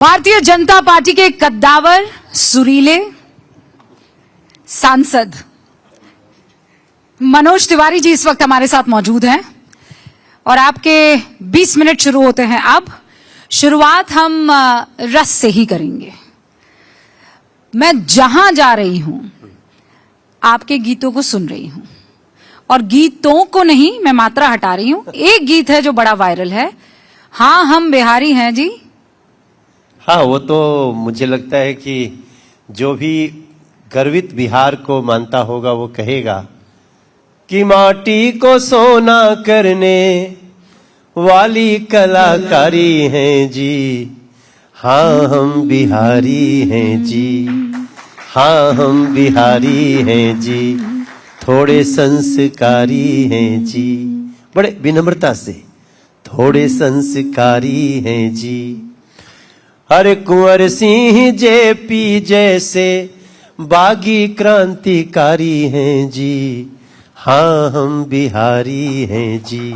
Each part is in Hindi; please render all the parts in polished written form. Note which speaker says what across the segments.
Speaker 1: भारतीय जनता पार्टी के कद्दावर सुरीले सांसद मनोज तिवारी जी इस वक्त हमारे साथ मौजूद हैं और आपके 20 मिनट शुरू होते हैं। अब शुरुआत हम रस से ही करेंगे। मैं जहां जा रही हूं आपके गीतों को सुन रही हूं और गीतों को नहीं, मैं मात्रा हटा रही हूं। एक गीत है जो बड़ा वायरल है, हाँ हम बिहारी हैं जी।
Speaker 2: हाँ, वो तो मुझे लगता है कि जो भी गर्वित बिहार को मानता होगा वो कहेगा कि माटी को सोना करने वाली कलाकारी हैं जी। हाँ हम बिहारी हैं जी, हाँ हम बिहारी हैं जी, थोड़े संस्कारी हैं जी। बड़े विनम्रता से, थोड़े संस्कारी हैं जी। हर कुंवर सिंह जेपी जैसे बागी क्रांतिकारी हैं जी। हाँ हम बिहारी हैं जी,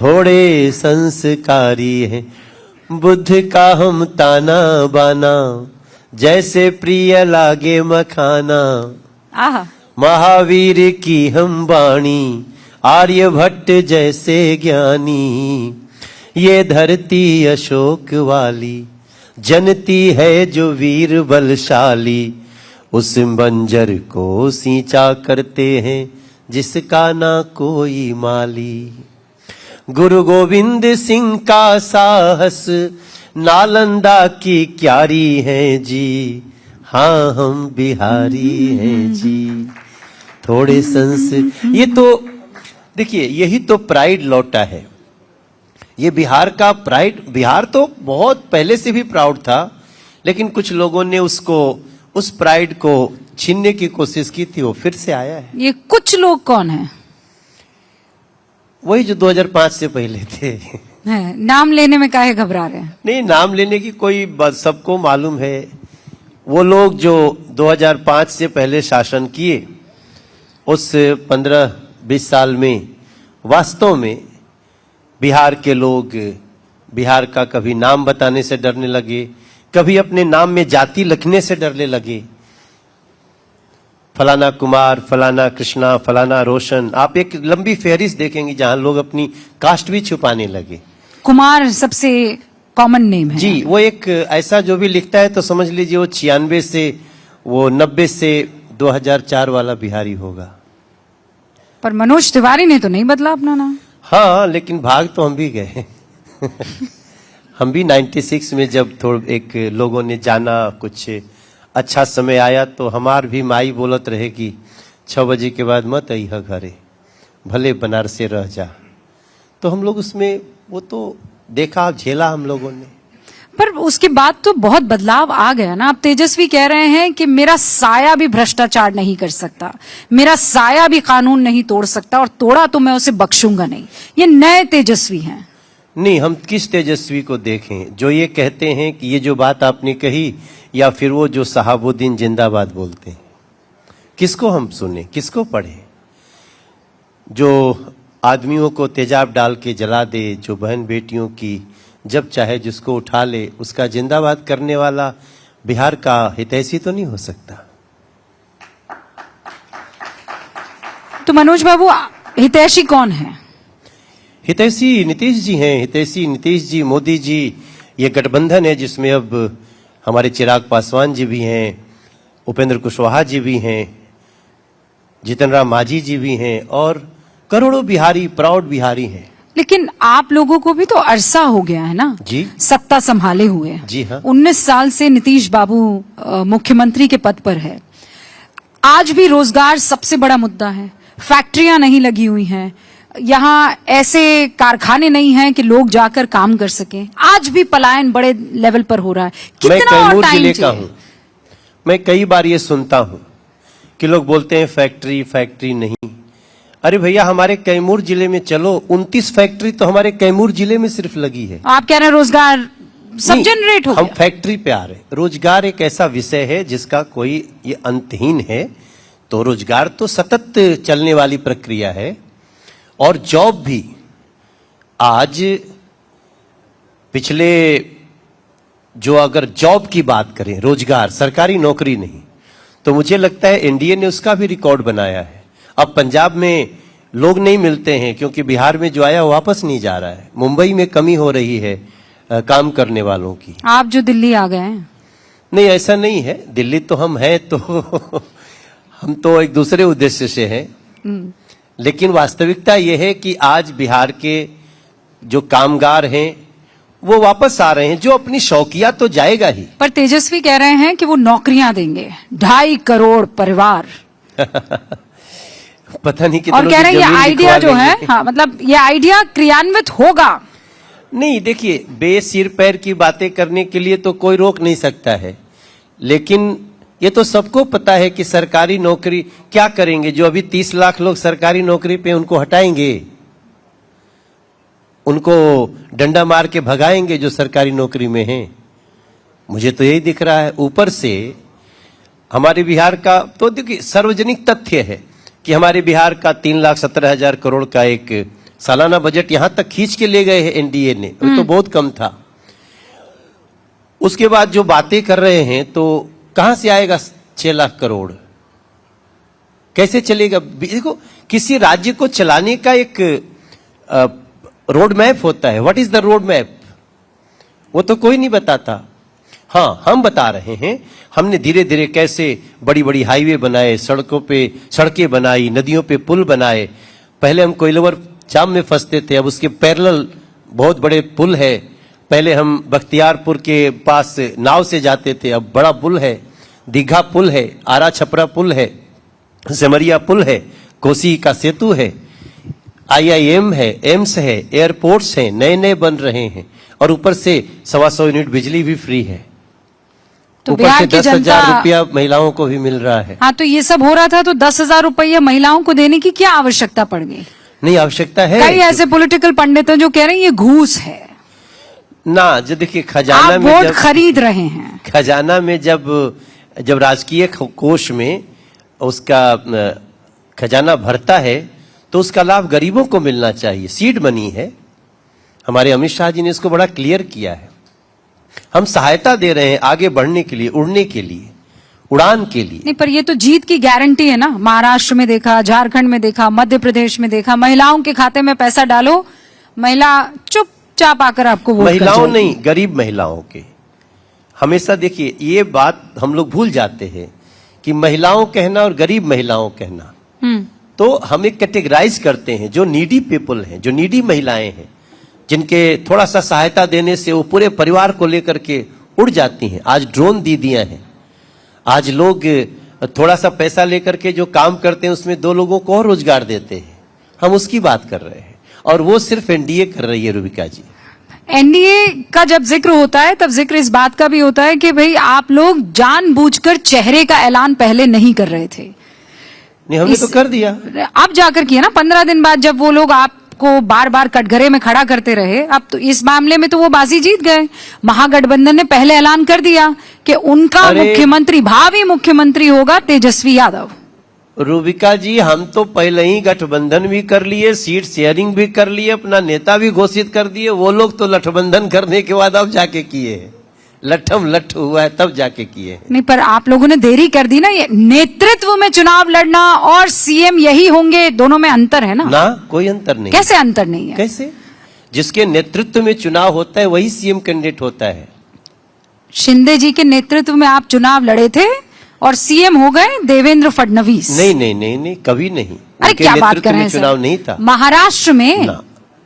Speaker 2: थोड़े संस्कारी हैं। बुद्ध का हम ताना बाना, जैसे प्रिय लागे मखाना। महावीर की हम वाणी, आर्यभट्ट जैसे ज्ञानी। ये धरती अशोक वाली, जनती है जो वीर बलशाली। उस बंजर को सींचा करते हैं जिसका ना कोई माली। गुरु गोविंद सिंह का साहस नालंदा की क्यारी है जी। हाँ हम बिहारी हैं जी, थोड़े ये तो देखिए, यही तो प्राइड लौटा है। ये बिहार का प्राइड। बिहार तो बहुत पहले से भी प्राउड था, लेकिन कुछ लोगों ने उसको, उस प्राइड को छीनने की कोशिश की थी। वो फिर से आया है।
Speaker 1: ये कुछ लोग कौन हैं?
Speaker 2: वही जो 2005 से पहले थे।
Speaker 1: नाम लेने में काहे घबरा रहे हैं?
Speaker 2: नहीं, नाम लेने की कोई बात, सबको मालूम है। वो लोग जो 2005 से पहले शासन किए, उस 15-20 साल में वास्तव में बिहार के लोग बिहार का कभी नाम बताने से डरने लगे, कभी अपने नाम में जाति लिखने से डरने लगे। फलाना कुमार, फलाना कृष्णा, फलाना रोशन, आप एक लंबी फहरिस्त देखेंगे जहां लोग अपनी कास्ट भी छुपाने लगे।
Speaker 1: कुमार सबसे कॉमन नेम है
Speaker 2: जी। वो एक ऐसा जो भी लिखता है तो समझ लीजिए वो 96 से, वो 90 से 2004 वाला बिहारी होगा।
Speaker 1: पर मनोज तिवारी ने तो नहीं बदला अपना नाम।
Speaker 2: हाँ, लेकिन भाग तो हम भी गए। हम भी 96 में जब थोड़ा एक लोगों ने जाना, कुछ अच्छा समय आया तो हमार भी माई बोलत रहे कि 6 बजे के बाद मत अइह घरे, भले बनारसे रह जा। तो हम लोग उसमें वो तो देखा, झेला हम लोगों ने।
Speaker 1: पर उसके बाद तो बहुत बदलाव आ गया ना। अब तेजस्वी कह रहे हैं कि मेरा साया भी भ्रष्टाचार नहीं कर सकता, मेरा साया भी कानून नहीं तोड़ सकता, और तोड़ा तो मैं उसे बख्शूंगा नहीं। ये नए तेजस्वी हैं।
Speaker 2: नहीं, हम किस तेजस्वी को देखें जो ये कहते हैं कि ये जो बात आपने कही, या फिर वो जो सहाबुद्दीन जिंदाबाद बोलते हैं, किसको हम सुने, किसको पढ़े? जो आदमियों को तेजाब डाल के जला दे, जो बहन बेटियों की जब चाहे जिसको उठा ले, उसका जिंदाबाद करने वाला बिहार का हितैषी तो नहीं हो सकता।
Speaker 1: तो मनोज बाबू, हितैषी कौन है?
Speaker 2: हितैषी नीतीश जी हैं। हितैषी नीतीश जी, मोदी जी। ये गठबंधन है जिसमें अब हमारे चिराग पासवान जी भी हैं, उपेंद्र कुशवाहा जी भी हैं, जीतन राम मांझी जी भी हैं, और करोड़ों बिहारी प्राउड बिहारी हैं।
Speaker 1: लेकिन आप लोगों को भी तो अरसा हो गया है ना
Speaker 2: जी,
Speaker 1: सत्ता संभाले हुए।
Speaker 2: जी हाँ।
Speaker 1: 19 साल से नीतीश बाबू मुख्यमंत्री के पद पर है। आज भी रोजगार सबसे बड़ा मुद्दा है। फैक्ट्रियां नहीं लगी हुई हैं, यहाँ ऐसे कारखाने नहीं हैं कि लोग जाकर काम कर सकें। आज भी पलायन बड़े लेवल पर हो रहा है। कितना और टाइम चाहिए?
Speaker 2: मैं कई बार ये सुनता हूं कि लोग बोलते हैं फैक्ट्री फैक्ट्री नहीं। अरे भैया, हमारे कैमूर जिले में चलो, 29 फैक्ट्री तो हमारे कैमूर जिले में सिर्फ लगी है।
Speaker 1: आप कह रहे हैं रोजगार सब जनरेट हो गया?
Speaker 2: हम फैक्ट्री पे आ रहे। रोजगार एक ऐसा विषय है जिसका कोई ये अंतहीन है। तो रोजगार तो सतत चलने वाली प्रक्रिया है, और जॉब भी। आज पिछले जो अगर जॉब की बात करें, रोजगार, सरकारी नौकरी नहीं, तो मुझे लगता है एनडीए ने उसका भी रिकॉर्ड बनाया है। अब पंजाब में लोग नहीं मिलते हैं क्योंकि बिहार में जो आया वो वापस नहीं जा रहा है। मुंबई में कमी हो रही है काम करने वालों की।
Speaker 1: आप जो दिल्ली आ गए हैं।
Speaker 2: नहीं, ऐसा नहीं है, दिल्ली तो हम हैं तो हम तो एक दूसरे उद्देश्य से हैं। लेकिन वास्तविकता यह है कि आज बिहार के जो कामगार हैं वो वापस आ रहे हैं। जो अपनी शौकिया तो जाएगा ही।
Speaker 1: पर तेजस्वी कह रहे हैं कि वो नौकरियां देंगे 2.5 करोड़ परिवार।
Speaker 2: पता नहीं
Speaker 1: और कह रहे हैं ये आइडिया जो है, हाँ मतलब ये आइडिया क्रियान्वित होगा।
Speaker 2: नहीं, देखिए, बेसिर पैर की बातें करने के लिए तो कोई रोक नहीं सकता है, लेकिन ये तो सबको पता है कि सरकारी नौकरी क्या करेंगे। जो अभी 30 लाख लोग सरकारी नौकरी पे, उनको हटाएंगे, उनको डंडा मार के भगाएंगे जो सरकारी नौकरी में हैं। मुझे तो यही दिख रहा है। ऊपर से हमारे बिहार का तो देखिए सार्वजनिक तथ्य है कि हमारे बिहार का 3,17,000 करोड़ का एक सालाना बजट यहां तक खींच के ले गए हैं एनडीए ने। वो तो बहुत कम था। उसके बाद जो बातें कर रहे हैं, तो कहां से आएगा 6 लाख करोड़? कैसे चलेगा? देखो, किसी राज्य को चलाने का एक रोड मैप होता है। What is the road map? वो तो कोई नहीं बताता। हाँ, हम बता रहे हैं। हमने धीरे धीरे कैसे बड़ी बड़ी हाईवे बनाए, सड़कों पे सड़कें बनाई, नदियों पे पुल बनाए। पहले हम कोइलवर जाम में फंसते थे, अब उसके पैरेलल बहुत बड़े पुल है। पहले हम बख्तियारपुर के पास नाव से जाते थे, अब बड़ा पुल है। दीघा पुल है, आरा छपरा पुल है, सिमरिया पुल है, कोसी का सेतु है, आईआईएम है, एम्स है, एयरपोर्ट्स हैं, नए नए बन रहे हैं। और ऊपर से 125 यूनिट बिजली भी फ्री है।
Speaker 1: तो
Speaker 2: ऊपर
Speaker 1: बिहार
Speaker 2: से
Speaker 1: की
Speaker 2: 10,000 रुपया महिलाओं को भी मिल रहा है।
Speaker 1: हाँ, तो ये सब हो रहा था तो 10,000 रुपया महिलाओं को देने की क्या आवश्यकता पड़ गई?
Speaker 2: नहीं, आवश्यकता है।
Speaker 1: कई ऐसे पॉलिटिकल पंडित हैं जो कह रहे हैं ये घूस है
Speaker 2: ना। जो देखिए, खजाना
Speaker 1: आप
Speaker 2: में
Speaker 1: वोट
Speaker 2: जब
Speaker 1: खरीद रहे हैं।
Speaker 2: खजाना में जब राजकीय कोष में उसका खजाना भरता है तो उसका लाभ गरीबों को मिलना चाहिए। सीड मनी है। हमारे अमित शाह जी ने इसको बड़ा क्लियर किया है। हम सहायता दे रहे हैं आगे बढ़ने के लिए, उड़ने के लिए, उड़ान के लिए।
Speaker 1: नहीं, पर ये तो जीत की गारंटी है ना। महाराष्ट्र में देखा, झारखंड में देखा, मध्य प्रदेश में देखा, महिलाओं के खाते में पैसा डालो, महिला चुपचाप आकर आपको वोट कर
Speaker 2: महिलाओं
Speaker 1: जाएगी।
Speaker 2: नहीं, गरीब महिलाओं के। हमेशा देखिए, ये बात हम लोग भूल जाते हैं कि महिलाओं कहना और गरीब महिलाओं कहना, तो हम एक कैटेगराइज करते हैं। जो नीडी पीपल हैं, जो नीडी महिलाएं हैं, जिनके थोड़ा सा सहायता देने से वो पूरे परिवार को लेकर के उड़ जाती हैं। आज ड्रोन दीदियां हैं। आज लोग थोड़ा सा पैसा लेकर के जो काम करते हैं उसमें 2 लोगों को और रोजगार देते हैं। हम उसकी बात कर रहे हैं और वो सिर्फ एनडीए कर रही है। रूबिका जी,
Speaker 1: एनडीए का जब जिक्र होता है तब जिक्र इस बात का भी होता है कि भाई आप लोग जानबूझकर चेहरे का ऐलान पहले नहीं कर रहे थे।
Speaker 2: नहीं, हमने तो कर दिया।
Speaker 1: अब जाकर किया ना 15 दिन बाद, जब वो लोग आपको बार बार कटघरे में खड़ा करते रहे। अब तो इस मामले में तो वो बाजी जीत गए। महागठबंधन ने पहले ऐलान कर दिया कि उनका मुख्यमंत्री, भावी मुख्यमंत्री होगा तेजस्वी यादव।
Speaker 2: रूबिका जी, हम तो पहले ही गठबंधन भी कर लिए, सीट शेयरिंग भी कर लिए, अपना नेता भी घोषित कर दिए। वो लोग तो गठबंधन करने के बाद अब जाके किए हैं। लट्ठम लट्ठ हुआ है तब जाके किए हैं।
Speaker 1: नहीं, पर आप लोगों ने देरी कर दी ना। ये नेतृत्व में चुनाव लड़ना और सीएम यही होंगे, दोनों में अंतर है ना।
Speaker 2: कोई अंतर नहीं।
Speaker 1: कैसे अंतर नहीं है?
Speaker 2: कैसे? जिसके नेतृत्व में चुनाव होता है वही सीएम कैंडिडेट होता है।
Speaker 1: शिंदे जी के नेतृत्व में आप चुनाव लड़े थे और सीएम हो गए देवेंद्र फडणवीस।
Speaker 2: नहीं नहीं नहीं नहीं, कभी नहीं।
Speaker 1: अरे क्या बात कर रहे हैं?
Speaker 2: चुनाव नहीं था
Speaker 1: महाराष्ट्र में
Speaker 2: ना,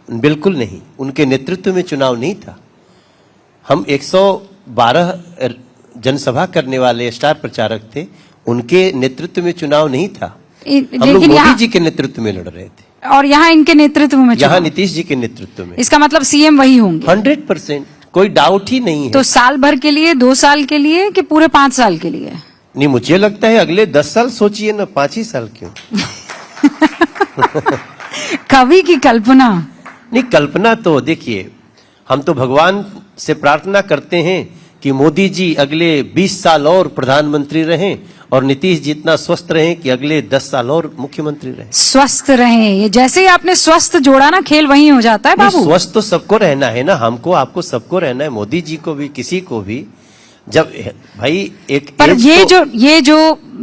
Speaker 2: बिल्कुल नहीं। उनके नेतृत्व में चुनाव नहीं था। हम 112 जनसभा करने वाले स्टार प्रचारक थे, उनके नेतृत्व में चुनाव नहीं था। हम लोग मोदी जी के नेतृत्व में लड़ रहे थे।
Speaker 1: और यहाँ इनके नेतृत्व में,
Speaker 2: यहाँ नीतीश जी के नेतृत्व में।
Speaker 1: इसका मतलब सीएम वही होंगे
Speaker 2: 100%, कोई डाउट ही नहीं है।
Speaker 1: तो साल भर के लिए, 2 साल के लिए कि पूरे 5 साल के लिए?
Speaker 2: नहीं, मुझे लगता है अगले 10 साल सोचिए ना, 5 ही साल क्यों।
Speaker 1: कवि की कल्पना।
Speaker 2: नहीं, कल्पना तो देखिए, हम तो भगवान से प्रार्थना करते हैं कि मोदी जी अगले 20 साल और प्रधानमंत्री रहें और नीतीश जितना स्वस्थ रहे कि अगले 10 साल और मुख्यमंत्री रहे।
Speaker 1: स्वस्थ रहें, ये जैसे ही आपने स्वस्थ जोड़ा ना, खेल वहीं हो जाता है
Speaker 2: नहीं,
Speaker 1: बाबू।
Speaker 2: स्वस्थ तो सबको रहना है ना, हमको आपको सबको रहना है, मोदी जी को भी, किसी को भी। जब भाई एक
Speaker 1: पर
Speaker 2: एज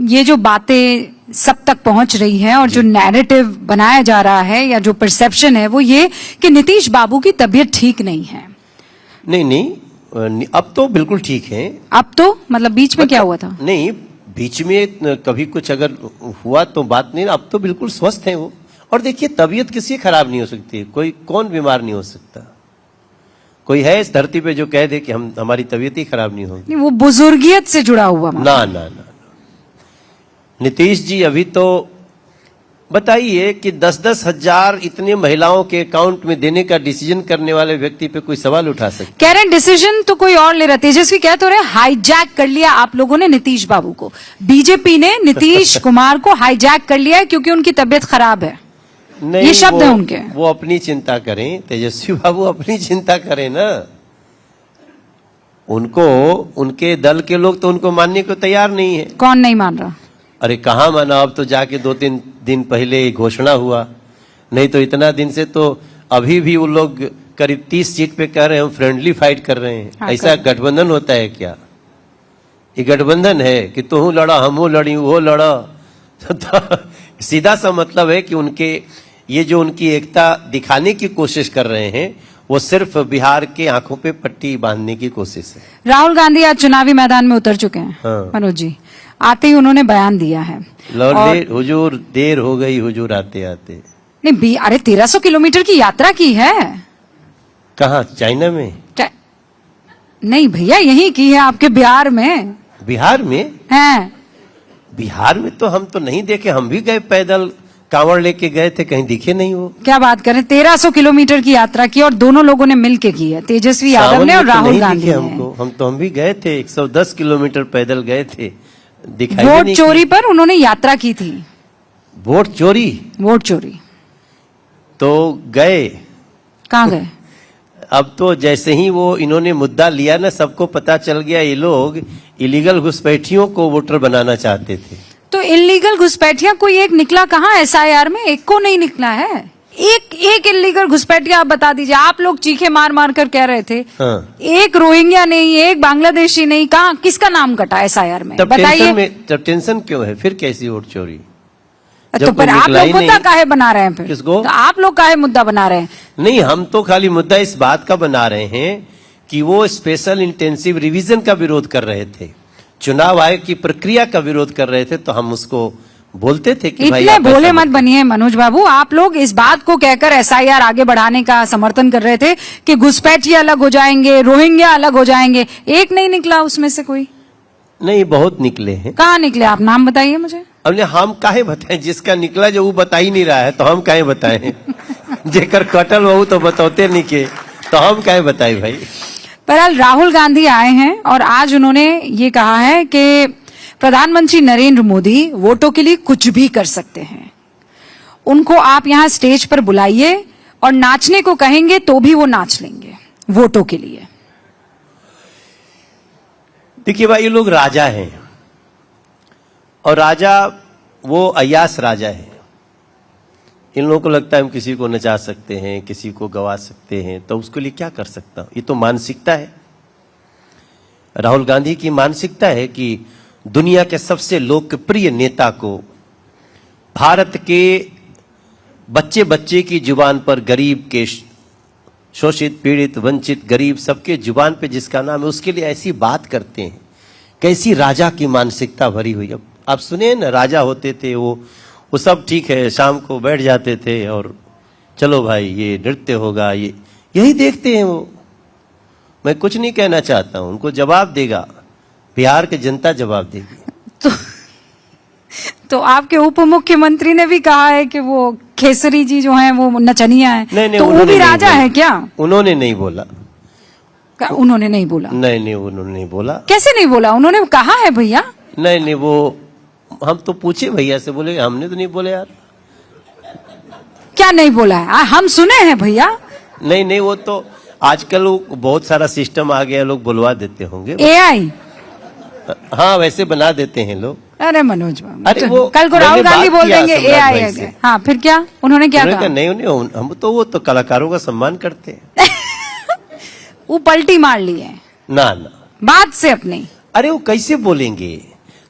Speaker 1: ये जो बातें सब तक पहुंच रही है और जो नैरेटिव बनाया जा रहा है या जो परसेप्शन है वो ये कि नीतीश बाबू की तबीयत ठीक नहीं है।
Speaker 2: नहीं, अब तो बिल्कुल ठीक है।
Speaker 1: अब तो मतलब बीच में क्या हुआ था?
Speaker 2: नहीं, बीच में कभी कुछ अगर हुआ तो बात नहीं, अब तो बिल्कुल स्वस्थ है वो। और देखिए, तबीयत किसी खराब नहीं हो सकती, कोई कौन बीमार नहीं हो सकता। कोई है इस धरती पे जो कह दे कि हमारी तबीयत ही खराब नहीं होगी?
Speaker 1: नहीं, वो बुजुर्गियत से जुड़ा हुआ
Speaker 2: ना ना ना ना। नीतीश जी अभी तो बताइए कि 10-10 हजार इतने महिलाओं के अकाउंट में देने का डिसीजन करने वाले व्यक्ति पे कोई सवाल उठा सकते?
Speaker 1: कह रहे हैं डिसीजन तो कोई और ले रहा। तेजस्वी कह तो रहे हाईजैक कर लिया आप लोगों ने नीतीश बाबू को। बीजेपी ने नीतीश कुमार को हाईजैक कर लिया है क्योंकि उनकी तबीयत खराब है।
Speaker 2: नहीं,
Speaker 1: ये शब्द है उनके।
Speaker 2: वो अपनी चिंता करें, तेजस्वी बाबू अपनी चिंता करें ना। उनको, उनके दल के लोग तो उनको मानने को तैयार नहीं है।
Speaker 1: कौन नहीं मान रहा?
Speaker 2: अरे कहाँ माना, अब तो जाके 2-3 दिन पहले घोषणा हुआ, नहीं तो इतना दिन से तो अभी भी वो लोग करीब 30 सीट पे कह रहे हैं हम फ्रेंडली फाइट कर रहे हैं।
Speaker 1: हाँ,
Speaker 2: ऐसा गठबंधन होता है क्या? ये गठबंधन है कि तू लड़ा, हम लड़ी, वो लड़ा। तो सीधा सा मतलब है कि उनके ये जो उनकी एकता दिखाने की कोशिश कर रहे हैं वो सिर्फ बिहार के आंखों पे पट्टी बांधने की कोशिश है।
Speaker 1: राहुल गांधी आज चुनावी मैदान में उतर चुके हैं।
Speaker 2: हाँ।
Speaker 1: मनोज जी, आते ही उन्होंने बयान दिया है।
Speaker 2: हुजूर देर हो गई, हुजूर आते आते।
Speaker 1: नहीं, अरे 1300 किलोमीटर की यात्रा की है।
Speaker 2: कहाँ, चाइना में?
Speaker 1: नहीं भैया, यही की है आपके बिहार में।
Speaker 2: बिहार में
Speaker 1: हैं?
Speaker 2: बिहार में तो हम तो नहीं देखे, हम भी गए पैदल, कांवड़ लेके गए थे, कहीं दिखे नहीं वो।
Speaker 1: क्या बात करें, 1300 किलोमीटर की यात्रा की और दोनों लोगों ने मिलके की है, तेजस्वी यादव ने और राहुल गांधी ने।
Speaker 2: हम भी गए थे, 110 किलोमीटर पैदल गए थे, दिखाई
Speaker 1: वोट
Speaker 2: नहीं
Speaker 1: चोरी पर उन्होंने यात्रा की थी।
Speaker 2: वोट चोरी?
Speaker 1: वोट चोरी
Speaker 2: तो गए
Speaker 1: कहाँ गए?
Speaker 2: अब तो जैसे ही वो इन्होंने मुद्दा लिया ना, सबको पता चल गया ये लोग इलीगल घुसपैठियों को वोटर बनाना चाहते थे।
Speaker 1: तो इलीगल घुसपैठिया कोई एक निकला कहाँ? एसआईआर में एक को नहीं निकला है। एक इलीगल घुसपैठिया आप बता दीजिए। आप लोग चीखे मार मार कर कह रहे थे।
Speaker 2: हाँ।
Speaker 1: एक रोहिंग्या नहीं, एक बांग्लादेशी नहीं, कहाँ किसका नाम कटा एसआईआर में? बताइए।
Speaker 2: तब टेंशन क्यों है फिर? कैसी वोट चोरी?
Speaker 1: तो फिर आप लोग मुद्दा काहे बना रहे हैं? फिर
Speaker 2: किसको?
Speaker 1: तो आप लोग काहे मुद्दा बना रहे हैं?
Speaker 2: नहीं, हम तो खाली मुद्दा इस बात का बना रहे हैं कि वो स्पेशल इंटेंसिव रिवीजन का विरोध कर रहे थे, चुनाव आयोग की प्रक्रिया का विरोध कर रहे थे, तो हम उसको बोलते थे कि भाई
Speaker 1: इतने भोले मत बनिए मनोज बाबू। आप लोग इस बात को कहकर एसआईआर आगे बढ़ाने का समर्थन कर रहे थे कि घुसपैठिए अलग हो जाएंगे, रोहिंग्या अलग हो जाएंगे। एक नहीं निकला उसमें से कोई?
Speaker 2: नहीं, बहुत निकले हैं।
Speaker 1: कहाँ निकले? आप नाम बताइए मुझे।
Speaker 2: हमने हम काहे बताएं? जिसका निकला जो वो बता ही नहीं रहा है तो हम काहे बताएं? जेकर कटल वहू तो बताते नहीं के, तो हम काहे बताए भाई?
Speaker 1: बहरहाल राहुल गांधी आए हैं और आज उन्होंने ये कहा है कि प्रधानमंत्री नरेंद्र मोदी वोटों के लिए कुछ भी कर सकते हैं। उनको आप यहां स्टेज पर बुलाइए और नाचने को कहेंगे तो भी वो नाच लेंगे वोटों के लिए।
Speaker 2: देखिए भाई, ये लोग राजा हैं और राजा वो अय्यास राजा है। इन लोगों को लगता है हम किसी को नचा सकते हैं, किसी को गवा सकते हैं, तो उसके लिए क्या कर सकता हूं? ये तो मानसिकता है। राहुल गांधी की मानसिकता है कि दुनिया के सबसे लोकप्रिय नेता को भारत के बच्चे बच्चे की जुबान पर, गरीब के, शोषित, पीड़ित, वंचित, गरीब सबके जुबान पे जिसका नाम है, उसके लिए ऐसी बात करते हैं। कैसी राजा की मानसिकता भरी हुई। अब आप सुने ना, राजा होते थे वो सब ठीक है, शाम को बैठ जाते थे और चलो भाई ये नृत्य होगा, ये यही देखते हैं वो। मैं कुछ नहीं कहना चाहता हूं, उनको जवाब देगा बिहार की जनता, जवाब देगी।
Speaker 1: तो आपके उप मुख्यमंत्री ने भी कहा है कि वो खेसरी जी जो हैं वो नचनिया है।
Speaker 2: नहीं,
Speaker 1: तो वो भी राजा है क्या?
Speaker 2: उन्होंने नहीं बोला।
Speaker 1: उन्होंने नहीं बोला?
Speaker 2: नहीं, उन्होंने नहीं बोला।
Speaker 1: कैसे नहीं बोला? उन्होंने कहा है भैया।
Speaker 2: नहीं, वो हम तो पूछे भैया से, बोले हमने तो नहीं बोले यार।
Speaker 1: क्या नहीं बोला है? हम सुने हैं भैया।
Speaker 2: नहीं, वो तो आजकल बहुत सारा सिस्टम आ गया, लोग बुलवा देते होंगे।
Speaker 1: एआई?
Speaker 2: हाँ, वैसे बना देते हैं लोग।
Speaker 1: अरे मनोज बाबू,
Speaker 2: अरे वो
Speaker 1: कल को
Speaker 2: मैंने
Speaker 1: राहुल गांधी
Speaker 2: बात
Speaker 1: बोल
Speaker 2: किया
Speaker 1: देंगे
Speaker 2: सम्राट
Speaker 1: AI
Speaker 2: भाई
Speaker 1: है
Speaker 2: से।
Speaker 1: हाँ फिर क्या उन्होंने क्या
Speaker 2: उन्होंने
Speaker 1: कहा
Speaker 2: कहा, नहीं हम तो वो तो कलाकारों का सम्मान करते हैं।
Speaker 1: वो पलटी मार ली है
Speaker 2: ना ना,
Speaker 1: बात से अपनी।
Speaker 2: अरे वो कैसे बोलेंगे?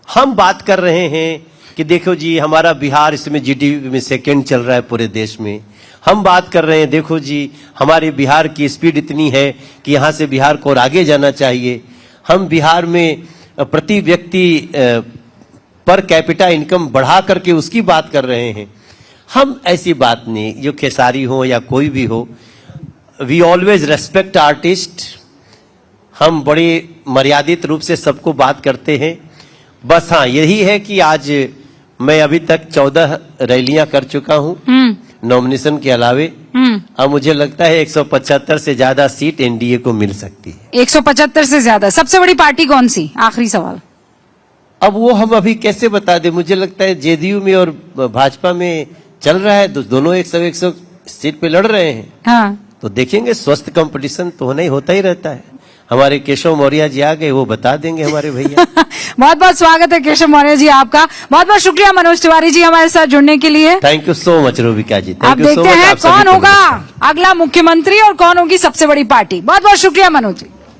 Speaker 2: हम बात कर रहे हैं कि देखो जी हमारा बिहार इसमें जीडीपी में सेकंड चल रहा है पूरे देश में। हम बात कर रहे हैं देखो जी हमारे बिहार की स्पीड इतनी है कि यहाँ से बिहार को और आगे जाना चाहिए। हम बिहार में प्रति व्यक्ति पर कैपिटा इनकम बढ़ा करके उसकी बात कर रहे हैं। हम ऐसी बात नहीं, जो खेसारी हो या कोई भी हो, वी ऑलवेज रेस्पेक्ट आर्टिस्ट। हम बड़े मर्यादित रूप से सबको बात करते हैं। बस हाँ यही है कि आज मैं अभी तक 14 रैलियां कर चुका हूं नॉमिनेशन के अलावे। अब मुझे लगता है 175 से ज्यादा सीट एनडीए को मिल सकती है।
Speaker 1: 175 से ज्यादा। सबसे बड़ी पार्टी कौन सी? आखिरी सवाल।
Speaker 2: अब वो हम अभी कैसे बता दें? मुझे लगता है जेडीयू में और भाजपा में चल रहा है, दोनों 100 सीट पे लड़ रहे हैं।
Speaker 1: हाँ
Speaker 2: तो देखेंगे, स्वस्थ कंपटीशन तो होता ही रहता है। हमारे केशव मौर्य जी आ गए, वो बता देंगे हमारे भैया।
Speaker 1: बहुत बहुत स्वागत है केशव मौर्य जी आपका। बहुत बहुत शुक्रिया मनोज तिवारी जी हमारे साथ जुड़ने के लिए।
Speaker 2: Thank you so much Rubika जी।
Speaker 1: अब
Speaker 2: थैंक यू सो
Speaker 1: देखते
Speaker 2: मच।
Speaker 1: हैं कौन होगा अगला मुख्यमंत्री और कौन होगी सबसे बड़ी पार्टी। बहुत बहुत शुक्रिया मनोज जी।